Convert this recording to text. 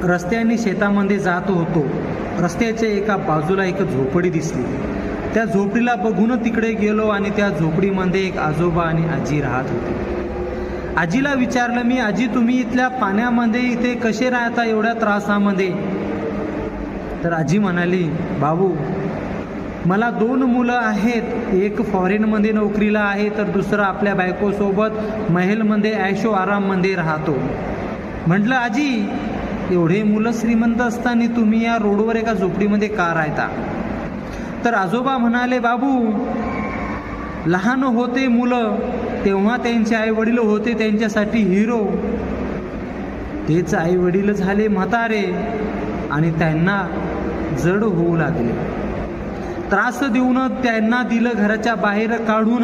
रस्त्याने शेतामध्ये जात होतो. रस्त्याच्या एका बाजूला एक झोपडी दिसली. त्या झोपडीला बघून तिकडे गेलो आणि त्या झोपडीमध्ये एक आजोबा आणि आजी राहत होते. आजीला विचारलं मी, आजी तुम्ही इथल्या पाण्यामध्ये इथे कसे राहता एवढ्या त्रासामध्ये? तर आजी म्हणाली, बाबू मला 2 मुलं आहेत. एक फॉरेनमध्ये नोकरीला आहे तर दुसरं आपल्या बायकोसोबत महलमध्ये ऐशो आराममध्ये राहतो. म्हटलं आजी एवढे मुलं श्रीमंत असताना तुम्ही या रोडवर एका झोपडीमध्ये का राहता? तर आजोबा म्हणाले, बाबू लहान होते मुलं तेव्हा त्यांचे आई वडील होते त्यांच्यासाठी हिरो. तेच आई वडील झाले म्हातारे आणि त्यांना जड होऊ लागले. त्रास देऊन त्यांना दिलं घराच्या बाहेर काढून.